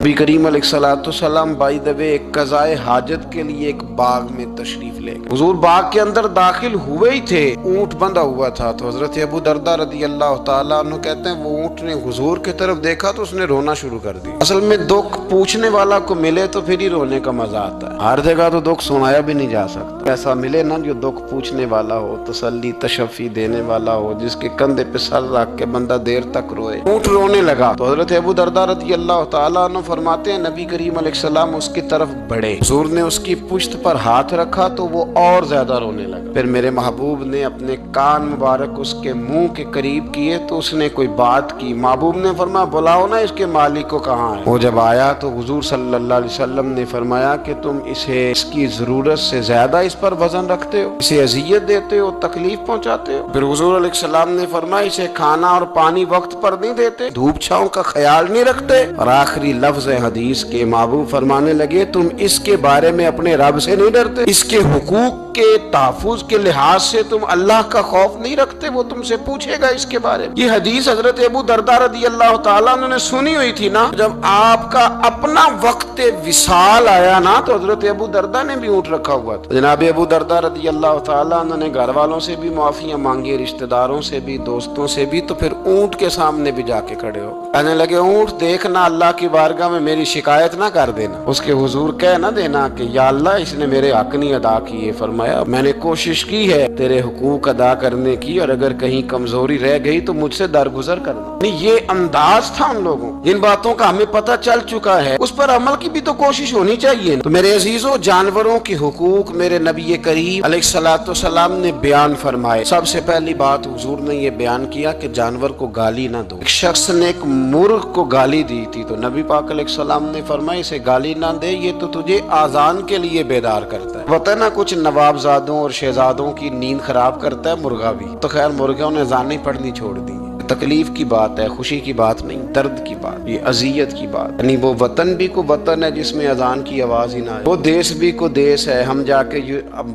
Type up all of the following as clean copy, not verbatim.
نبی کریم علیہ السلام بائی دا وے ایک قضائے حاجت کے لیے ایک باغ میں تشریف لے گئے۔ حضور باغ کے اندر داخل ہوئے ہی تھے، اونٹ بندھا ہوا تھا، تو حضرت ابو درداء رضی اللہ تعالیٰ عنہ کہتے ہیں وہ اونٹ نے حضور کی طرف دیکھا تو اس نے رونا شروع کر دیا۔ اصل میں دکھ پوچھنے والا کو ملے تو پھر ہی رونے کا مزہ آتا ہے، ہر جگہ تو دکھ سنایا بھی نہیں جا سکتا۔ ایسا ملے نا جو دکھ پوچھنے والا ہو، تسلی تشفی دینے والا ہو، جس کے کندھے پہ سر رکھ کے بندہ دیر تک روئے۔ اونٹ رونے لگا تو حضرت ابو درداء رضی اللہ تعالیٰ عنہ فرماتے ہیں نبی کریم علیہ السلام اس کی طرف بڑھے، حضور نے اس کی پشت پر ہاتھ رکھا تو وہ اور زیادہ رونے لگا۔ پھر میرے محبوب نے اپنے کان مبارک اس کے منہ کے قریب کیے تو اس نے کوئی بات کی، محبوب نے فرمایا بلاؤ نا اس کے مالک کو کہاں ہے۔ وہ جب آیا تو حضور صلی اللہ علیہ وسلم نے فرمایا کہ تم اسے اس کی ضرورت سے زیادہ اس پر وزن رکھتے ہو، اسے اذیت دیتے ہو، تکلیف پہنچاتے ہو۔ پھر حضور علیہ السلام نے فرمایا اسے کھانا اور پانی وقت پر نہیں دیتے، دھوپ چھاؤں کا خیال نہیں رکھتے۔ اور آخری لفظ حدیث کے محبوب فرمانے لگے تم اس کے بارے میں اپنے رب سے نہیں ڈرتے، اس کے حقوق کے تحفظ کے لحاظ سے تم اللہ کا خوف نہیں رکھتے، وہ تم سے پوچھے گا اس کے بارے میں۔ یہ حدیث حضرت ابو درداء رضی اللہ تعالیٰ عنہ نے سنی ہوئی تھی نا، جب آپ کا اپنا وقت وصال آیا نا تو حضرت ابو درداء نے بھی اونٹ رکھا ہوا تھا۔ جناب ابو درداء رضی اللہ تعالیٰ عنہ نے گھر والوں سے بھی معافیاں مانگی، رشتہ داروں سے بھی، دوستوں سے بھی، تو پھر اونٹ کے سامنے بھی جا کے کھڑے ہو کہنے لگے اونٹ دیکھنا اللہ کی بارگاہ میں میری شکایت نہ کر دینا، اس کے حضور کہہ نہ دینا کہ یا اللہ اس نے میرے حق نہیں ادا کیے۔ فرمایا میں نے کوشش کی ہے تیرے حقوق ادا کرنے کی، اور اگر کہیں کمزوری رہ گئی تو مجھ سے درگزر کرنا۔ یہ انداز تھا ان لوگوں، جن باتوں کا ہمیں پتہ چل چکا ہے اس پر عمل کی بھی تو کوشش ہونی چاہیے۔ تو میرے عزیزوں، جانوروں کے حقوق میرے نبی کریم علیہ السلام نے بیان فرمائے۔ سب سے پہلی بات حضور نے یہ بیان کیا کہ جانور کو گالی نہ دو۔ ایک شخص نے ایک مرغ کو گالی دی تھی تو نبی پاک علیہ السلام نے فرمایا اسے گالی نہ دے، یہ تو تجھے آذان کے لیے بیدار کرتا ہے۔ پتہ نا کچھ نوابزادوں اور شہزادوں کی نیند خراب کرتا ہے مرغا بھی، تو خیر مرغوں نے اذان نہیں پڑھنی چھوڑ دی۔ تکلیف کی بات ہے، خوشی کی بات نہیں، درد کی بات، یہ اذیت کی بات، یعنی وہ وطن بھی کو وطن ہے جس میں اذان کی آواز ہی نہ آئے، وہ دیس بھی کو دیس ہے۔ ہم جا کے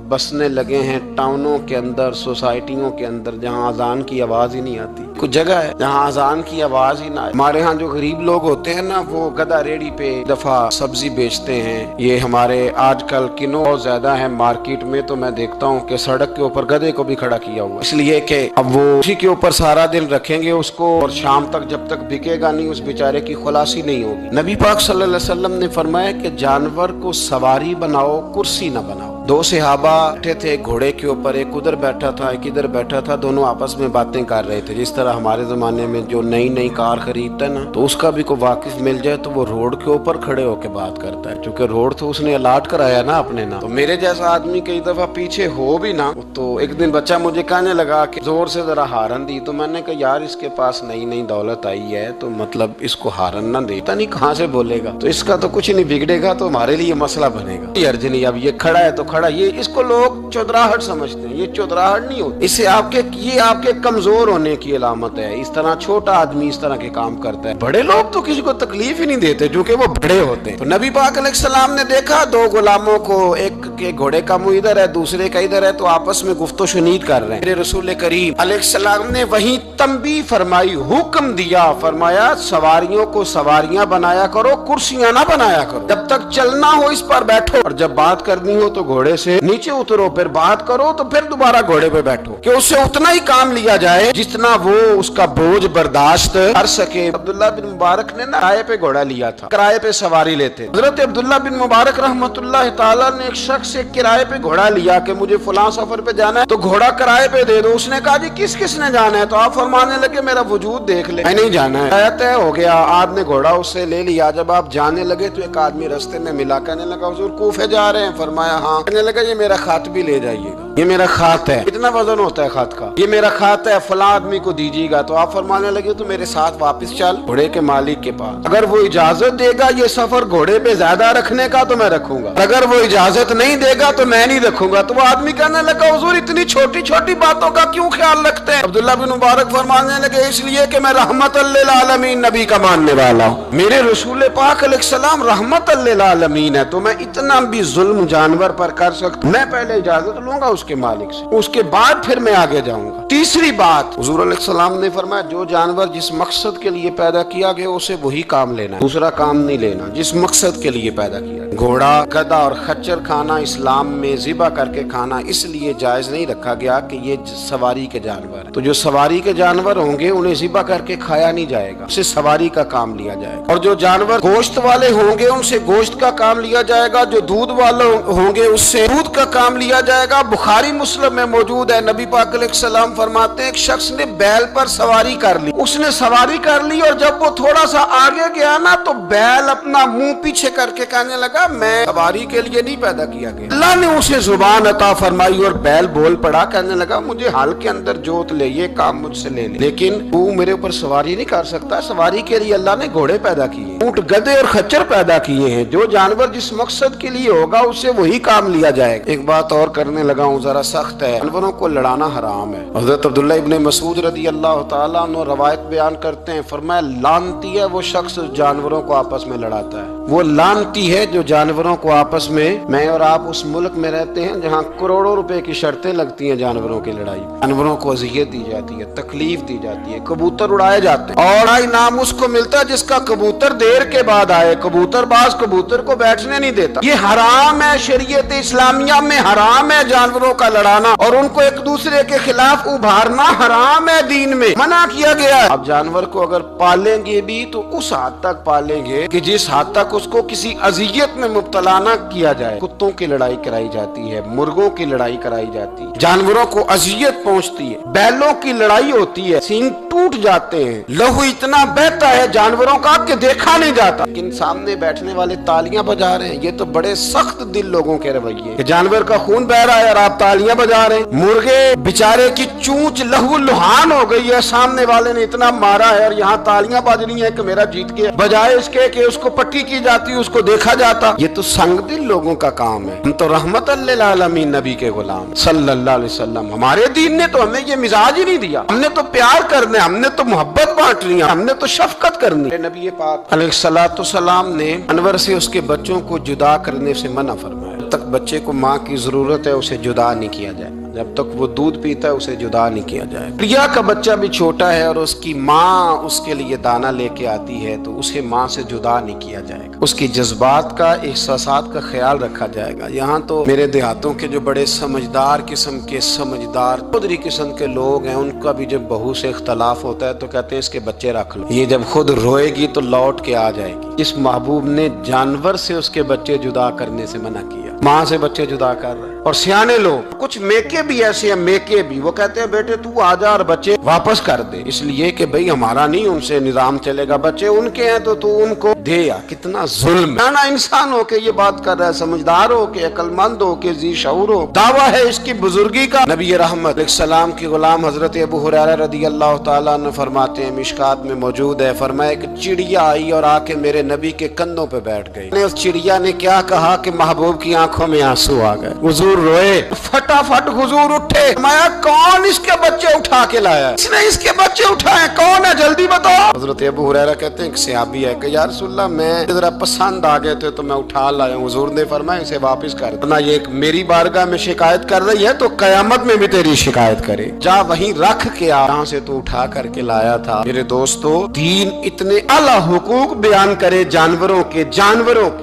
بسنے لگے ہیں ٹاؤنوں کے اندر، سوسائٹیوں کے اندر جہاں اذان کی آواز ہی نہیں آتی۔ کچھ جگہ ہے جہاں اذان کی آواز ہی نہ آئے۔ ہمارے ہاں جو غریب لوگ ہوتے ہیں نا، وہ گدھا ریڑھی پہ دفعہ سبزی بیچتے ہیں۔ یہ ہمارے آج کل کنوں بہت زیادہ ہیں مارکیٹ میں، تو میں دیکھتا ہوں کہ سڑک کے اوپر گدھے کو بھی کھڑا کیا ہوا، اس لیے کہ اب وہ اسی کے اوپر سارا دن رکھیں گے اس کو، اور شام تک جب تک بکے گا نہیں اس بیچارے کی خلاصی نہیں ہوگی۔ نبی پاک صلی اللہ علیہ وسلم نے فرمایا کہ جانور کو سواری بناؤ، کرسی نہ بناؤ۔ دو صحابہ بیٹھے تھے گھوڑے کے اوپر، ایک ادھر بیٹھا تھا ایک ادھر بیٹھا تھا، دونوں آپس میں باتیں کر رہے تھے۔ جس طرح ہمارے زمانے میں جو نئی کار خریدتا ہے نا، تو اس کا بھی کوئی واقف مل جائے تو وہ روڈ کے اوپر کھڑے ہو کے بات کرتا ہے، چونکہ روڈ تو اس نے الاٹ کرایا نا اپنے نام۔ تو میرے جیسا آدمی کئی دفعہ پیچھے ہو بھی نا، تو ایک دن بچہ مجھے کہنے لگا کہ زور سے ذرا ہارن دی، تو میں نے کہا یار اس کے پاس نئی دولت آئی ہے تو مطلب اس کو ہارن نہ دے، پتہ نہیں کہاں سے بولے گا، تو اس کا تو کچھ نہیں بگڑے گا، تو ہمارے لیے مسئلہ بنے گا۔ یہ ارج نہیں، اب یہ کھڑا ہے تو کھڑا، یہ اس کو لوگ چودراہٹ سمجھتے ہیں، یہ چودراہٹ نہیں ہوتی، اس سے یہ آپ کے کمزور ہونے کی علامت ہے۔ اس طرح چھوٹا آدمی اس طرح کے کام کرتا ہے، بڑے لوگ تو کسی کو تکلیف ہی نہیں دیتے جو کہ وہ بڑے ہوتے ہیں۔ تو نبی پاک علیہ السلام نے دیکھا دو غلاموں کو، ایک کے گھوڑے کا منہ ادھر ہے دوسرے کا ادھر ہے، تو آپس میں گفت و شنید کر رہے ہیں۔ میرے رسول کریم علیہ السلام نے وہیں تنبیہ فرمائی، حکم دیا، فرمایا سواریوں کو سواریاں بنایا کرو، کرسیاں نہ بنایا کرو، جب تک چلنا ہو اس پر بیٹھو، اور جب بات کرنی ہو تو گھوڑے سے نیچے اترو، پھر بات کرو تو پھر دوبارہ گھوڑے پہ بیٹھو، کہ اس سے اتنا ہی کام لیا جائے جتنا وہ اس کا بوجھ برداشت کر سکے۔ عبداللہ بن مبارک نے نا کرائے پہ گھوڑا لیا تھا، کرائے پہ سواری لیتے۔ حضرت عبداللہ بن مبارک رحمۃ اللہ تعالیٰ نے ایک شخص سے کرائے پہ گھوڑا لیا کہ مجھے فلاں سفر پہ جانا ہے تو گھوڑا کرائے پہ دے دو۔ اس نے کہا جی کس نے جانا ہے؟ تو آپ فرمانے لگے میرا وجود دیکھ لے، میں نہیں جانا ہے۔ طے ہو گیا، آپ نے گھوڑا اس سے لے لیا۔ جب آپ جانے لگے تو ایک آدمی رستے میں ملا، کہنے لگا حضور کوفے جا رہے ہیں؟ فرمایا ہاں۔ کہنے لگا یہ میرا خط بھی لے جائیے گا، یہ میرا خط ہے، اتنا وزن ہوتا ہے خط کا، یہ میرا خط ہے، فلاں آدمی کو دیجیے گا۔ تو آپ فرمانے لگے تو میرے ساتھ واپس چل گھوڑے کے مالک کے پاس، اگر وہ اجازت دے گا یہ سفر گھوڑے پہ زیادہ رکھنے کا تو میں رکھوں گا، اگر وہ اجازت نہیں دے گا تو میں نہیں رکھوں گا۔ تو وہ آدمی کہنے لگا حضور اتنی چھوٹی باتوں کا کیوں خیال رکھتے ہیں؟ عبداللہ بن مبارک فرمانے لگے اس لیے کہ میں رحمت للعالمین نبی کا ماننے والا ہوں، میرے رسول پاک علیہ السلام رحمت للعالمین ہے، تو میں اتنا بھی ظلم جانور پر کر سکتا ہوں، میں پہلے اجازت لوں گا اس उसके मालिक से, उसके बाद फिर मैं आगे जाऊंगा। तीसरी बात, हुजूर अलैहिस्सलाम ने फरमाया जो जानवर जिस मकसद के लिए पैदा किया गया उसे वही काम लेना, दूसरा काम नहीं लेना, जिस मकसद के लिए पैदा किया। घोड़ा, गधा और खच्चर खाना इस्लाम में ज़िबा करके खाना इसलिए जायज नहीं रखा गया कि ये सवारी के जानवर, तो जो सवारी के जानवर होंगे उन्हें ज़िबा करके खाया नहीं जाएगा, उससे सवारी का काम लिया जाएगा। और जो जानवर गोश्त वाले होंगे उनसे गोश्त का काम लिया जाएगा, जो दूध वाले होंगे उससे दूध का काम लिया जाएगा। बुखारी मुस्लिम में मौजूद है, नबी पाक अलैहिस्सलाम फरमाते हैं एक शख्स ने बैल पर सवारी कर ली, उसने सवारी कर ली और जब वो थोड़ा सा आगे गया ना तो बैल अपना मुंह पीछे करके कहने लगा मैं सवारी के लिए नहीं पैदा किया गया। अल्लाह ने उसे जुबान अता फरमाई और बैल बोल पड़ा, कहने लगा मुझे हाल के अंदर जोत ले, ये काम मुझसे ले, लेकिन तू मेरे ऊपर सवारी नहीं कर सकता। सवारी के लिए अल्लाह ने घोड़े पैदा किए, ऊंट, गधे और खच्चर पैदा किए हैं। जो जानवर जिस मकसद के लिए होगा उससे वही काम लिया जाएगा। एक बात और करने लगा हूँ, जरा सख्त है, जानवरों को लड़ाना हराम है। हज़रत अब्दुल्लाह इब्न मसूद रज़ी अल्लाह तआला अन्हु रवायत बयान करते हैं, फरमाया लानती है वो शख्स जानवरों को आपस में लड़ाता है, वो लानती है जो जानवरों को आपस में। मैं और आप उस मुल्क में रहते हैं जहाँ करोड़ों रुपए की शर्तें लगती हैं जानवरों की लड़ाई, जानवरों को अज़ियत दी जाती है, तकलीफ दी जाती है, कबूतर उड़ाए जाते हैं और इनाम उसको मिलता है जिसका कबूतर देर के बाद आए। कबूतरबाज कबूतर को बैठने नहीं देता। ये हराम है, शरीयत इस्लामिया में हराम है जानवरों का लड़ाना और उनको एक दूसरे के खिलाफ उभारना हराम है, दीन में मना किया गया है। अब जानवर को अगर पालेंगे भी तो उस हद तक पालेंगे कि जिस हद तक उसको किसी अजियत में मुब्तला न किया जाए। कुत्तों की लड़ाई कराई जाती है, मुर्गों की लड़ाई कराई जाती है, जानवरों को अजियत पहुंचती है, बैलों की लड़ाई होती है, सींग टूट जाते हैं, लहू इतना बहता है जानवरों का कि देखा नहीं जाता, लेकिन सामने बैठने वाले तालियां बजा रहे हैं। ये तो बड़े सख्त दिल लोगों के रवैये, जानवर का खून बह रहा है और आप तालियां बजा रहे हैं। मुर्गे बेचारे की चूंच लहू लुहान हो गई है, सामने वाले ने इतना मारा है और यहाँ तालियां बज रही है कि मेरा जीत गया, बजाय इसके कि उसको पट्टी की जाती, उसको देखा जाता। ये तो संग दिल लोगों का काम है। हम तो रहमतल लिल आलमीन नबी के गुलाम सल्लल्लाहु अलैहि वसल्लम, हमारे दीन ने तो हमें ये मिजाज ही नहीं दिया। हमने तो प्यार करने, हमने तो मोहब्बत बांटनी, हमने तो शफकत करनी। नबी पाक अलैहिस्सलातु सलाम ने जानवर से उसके बच्चों को जुदा करने से मना फरमाया। जब तक बच्चे को माँ की जरूरत है उसे जुदा नहीं किया जाए, जब तक वो दूध पीता है उसे जुदा नहीं किया जाए। प्रिया का बच्चा भी छोटा है और उसकी माँ उसके लिए दाना लेके आती है तो उसे माँ से जुदा नहीं किया जाएगा, उसकी जज्बात का, एहसासात का ख्याल रखा जाएगा। यहाँ तो मेरे देहातों के जो बड़े समझदार किस्म के, समझदार चौधरी किस्म के लोग हैं, उनका भी जब बहू से इख्तलाफ होता है तो कहते हैं इसके बच्चे रख लो, ये जब खुद रोएगी तो लौट के आ जाएगी। इस महबूब ने जानवर से उसके बच्चे जुदा करने से मना किया, माँ से बच्चे जुदा कर रहे हैं। और सियाने लोग, कुछ मेके भी ऐसे हैं, मेके भी, वो कहते हैं बेटे तू आजा और बच्चे वापस कर दे, इसलिए कि भाई हमारा नहीं उनसे निजाम चलेगा, बच्चे उनके हैं तो तू उनको दे। या कितना जुल्म है ना, इंसान हो के ये बात कर रहा है, समझदार हो के, अक्लमंद हो के, जी शऊर हो, दावा है इसकी बुजुर्गी का। नबी रहमत अलैहिस्सलाम के गुलाम हजरत अबू हुरैरा रदियल्लाहु ताला अन्हु फरमाते हैं, मिशकात में मौजूद है, फरमाया एक चिड़िया आई और आके मेरे नबी के कंधों पे बैठ गई। उस चिड़िया ने क्या कहा कि महबूब की आंखों में आंसू आ गए, हुजूर रोए, फटाफट हुजूर उठे, मैं कौन इसके बच्चे उठा के लाया, इसने इसके बच्चे उठाए, कौन है जल्दी बताओ। हजरत अबू हुरैरा कहते हैं सहाबी है कि या रसूलल्लाह मैं जरा पसंद आ गए थे तो मैं उठा लाया। हुजूर ने फरमाया इसे वापस कर देना, ये मेरी बारगाह में शिकायत कर रही है तो कयामत में भी तेरी शिकायत करे, जा वहीं रख के आ जहाँ से तू उठा करके लाया था। मेरे दोस्तों, दीन इतने आला हुकूक बयान करे जानवरों के,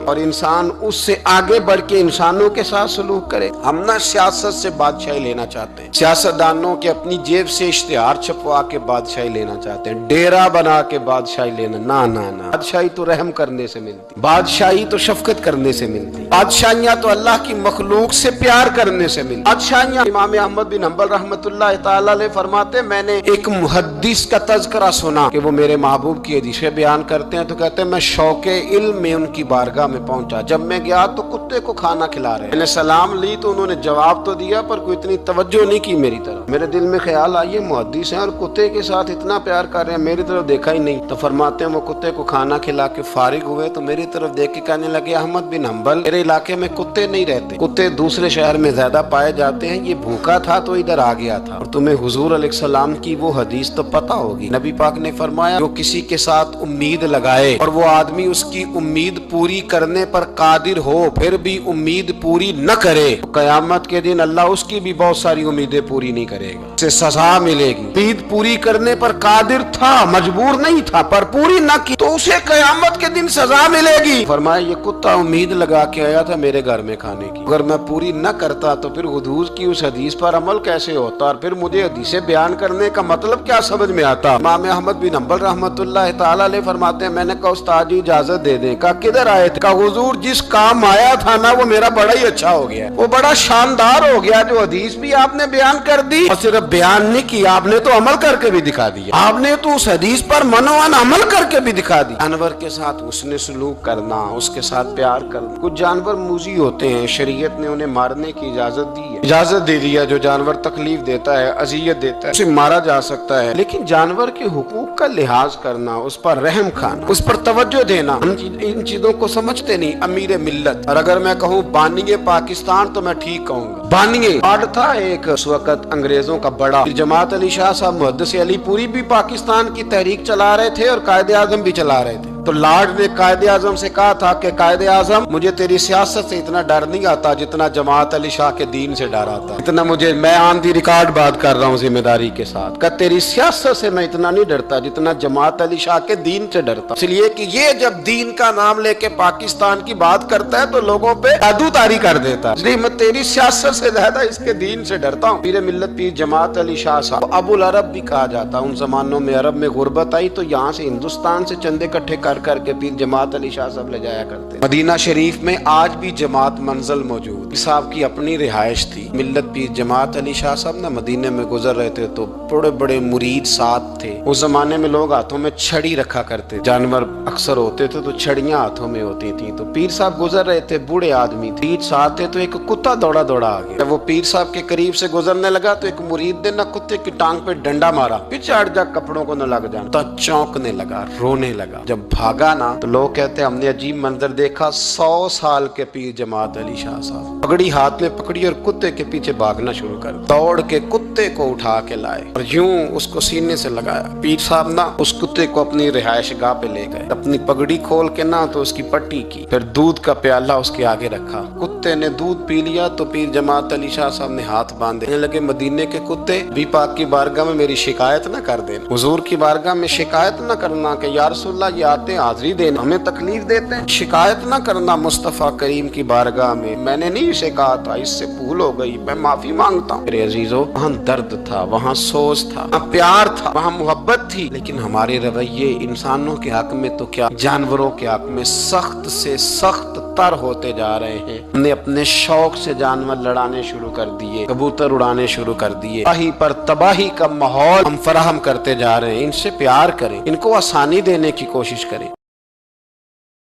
और इंसान उससे आगे बढ़ के इंसानों के साथ सलूक करे। हम ना सियासत से बादशाही लेना चाहते हैं, सियासतदानों के अपनी जेब से इश्तिहार छपवा के बादशाही लेना चाहते हैं, डेरा बना के बादशाही लेना, ना ना ना। बादशाही तो रहम करने से मिलती, बादशाही तो शफकत करने से मिलती, बादशाहियां तो अल्लाह की मखलूक से प्यार करने से मिलती। बादशाहियां, इमाम अहमद बिन हंबल रहमतुल्लाह तआला अलैह फरमाते, मैंने एक मुहद्दिस का तज़किरा सुना कि वो मेरे महबूब की हदीसें बयान करते हैं तो कहते हैं मैं शौके इल्म में उनकी बारगाह में पहुंचा, जब मैं गया तो कुत्ते को खाना खिला रहे, मैंने सलाम ली तो उन्होंने जवाब तो दिया पर कोई इतनी तवज्जो नहीं की मेरी तरफ। मेरे दिल में ख्याल आया मुहद्दिस हैं और कुत्ते के साथ इतना प्यार कर रहे हैं, मेरी तरफ देखा ही नहीं। तो फरमाते हैं वो कुत्ते को खाना खिला के फारिग हुए तो मेरी तरफ देख के कहने लगे, अहमद बिन हंबल मेरे इलाके में कुत्ते नहीं रहते, कुत्ते दूसरे शहर में ज्यादा पाए जाते हैं, ये भूखा था तो इधर आ गया था। और तुम्हें हुजूर अलैहिस्सलाम की वो हदीस तो पता होगी, नबी पाक ने फरमाया जो किसी के साथ उम्मीद लगाए और वो आदमी उसकी उम्मीद पूरी करने पर कादिर हो फिर भी उम्मीद पूरी न करे, कयामत के दिन अल्लाह उसकी भी बहुत सारी उम्मीदें पूरी नहीं करेगा, उसे सजा मिलेगी। उम्मीद पूरी करने पर कादिर था, मजबूर नहीं था, पर पूरी न की तो उसे क़यामत के दिन सजा मिलेगी। फरमाया ये कुत्ता उम्मीद लगा के आया था मेरे घर में खाने की, अगर मैं पूरी न करता तो फिर हुजूर की उस हदीस पर अमल कैसे होता, और फिर मुझे हदीसें बयान करने का मतलब क्या समझ में आता। इमाम अहमद बिन हंबल रहमतुल्लाह तआला अलैह फरमाते हैं, मैंने कहा उस्ताद जी इजाजत दे दें। कहा किधर आए थे? कहा हुजूर जिस काम आया था ना वो मेरा बड़ा ही अच्छा हो गया, वो बड़ा शानदार हो गया, जो हदीस भी आपने बयान कर दी और सिर्फ बयान नहीं किया, आपने तो अमल करके भी दिखा दिया, आपने तो उस हदीस पर मनोवन अमल करके भी दिखा दिया। जानवर के साथ उसने सलूक करना, उसके साथ प्यार करना। कुछ जानवर मूजी होते हैं, शरीयत ने उन्हें मारने की इजाजत दी है, इजाजत दे दिया। जो जानवर तकलीफ देता है, अजियत देता है, उसे मारा जा सकता है, लेकिन जानवर के हुकूक का लिहाज करना, उस पर रहम खाना, उस पर तवज्जो देना, हम इन चीजों को समझते नहीं। अमीर मिल्लत, और अगर मैं कहूँ बानिए पाकिस्तान तो मैं ठीक कहूँगा। बानिए आर्ड था एक उस वक्त अंग्रेजों का बड़ा, जमात अली शाह साहब मुहद्दिस अली पूरी भी पाकिस्तान की तहरीक चला रहे थे और कायदे आजम भी चला रहे थे। तो लॉर्ड ने कायदे आजम से कहा था कि कायदे आजम मुझे तेरी सियासत से इतना डर नहीं आता जितना जमात अली शाह के दीन से डर आता, इतना मुझे, मैं ऑन दी रिकॉर्ड बात कर रहा हूँ जिम्मेदारी के साथ, कि तेरी सियासत से मैं इतना नहीं डरता जितना जमात अली शाह के दीन से डरता। इसलिए कि ये जब दीन का नाम लेके पाकिस्तान की बात करता है तो लोगों पे जादूतारी कर देता है, इसलिए मैं तेरी सियासत से ज्यादा इसके दीन से डरता हूँ। पीर मिल्लत पीर जमात अली शाह साहब, अबुल अरब भी कहा जाता। उन जमानों में अरब में गुर्बत आई तो यहाँ से हिंदुस्तान से चंदे इकट्ठे कर करके पीर जमात अली शाह साहब ले जाया करते। मदीना शरीफ में आज भी जमात मंजिल मौजूद, साहब की अपनी रिहाइश थी। मिल्लत पीर जमात अली शाह साहब ना मदीने में गुजर रहे थे तो बड़े बड़े मुरीद साथ थे। उस जमाने में लोग हाथों में छड़ी रखा करते, जानवर अक्सर होते थे तो छड़ियां हाथों में होती थी। तो पीर साहब गुजर रहे थे, बूढ़े आदमी थे, साथ थे, तो एक कुत्ता दौड़ा दौड़ा आ गया। वो पीर साहब के करीब से गुजरने लगा तो एक मुरीद ने ना कुत्ते की टांग पे डंडा मारा, पीछे हट जा, कपड़ों को न लग जाना। तो चौंकने लगा, रोने लगा। जब भागा ना तो लोग कहते हैं हमने अजीब मंजर देखा। 100 साल के पीर जमात अली शाह साहब पगड़ी हाथ में पकड़ी और कुत्ते के पीछे भागना शुरू कर, दौड़ के कुत्ते को उठा के लाए और यूं उसको सीने से लगाया। पीर साहब ना उस कुत्ते को अपनी रिहाइश गाह पे ले गए, अपनी पगड़ी खोल के ना तो उसकी पट्टी की, फिर दूध का प्याला उसके आगे रखा। कुत्ते ने दूध पी लिया तो पीर जमात अली शाह साहब ने हाथ बांधे लगे, मदीने के कुत्ते भी पाक की बारगाह में मेरी शिकायत न कर देना, हुजूर की बारगाह में शिकायत न करना कि या रसूलल्लाह ये आते हाजिरी देना, हमें तकलीफ देते हैं, शिकायत न करना मुस्तफा करीम की बारगाह में, मैंने नहीं इसे कहा था, इससे भूल हो गई, मैं माफी मांगता हूँ। मेरे अजीजों, वहाँ दर्द था, वहाँ सोच था, वहाँ प्यार था, वहाँ मोहब्बत थी, लेकिन हमारे रवैये इंसानों के हक में तो क्या जानवरों के हक में सख्त से सख्त तर होते जा रहे हैं। हमने अपने शौक से जानवर लड़ाने शुरू कर दिए, कबूतर उड़ाने शुरू कर दिए, तबाही पर तबाही का माहौल हम फराहम करते जा रहे हैं। इनसे प्यार करें, इनको आसानी देने की कोशिश करें।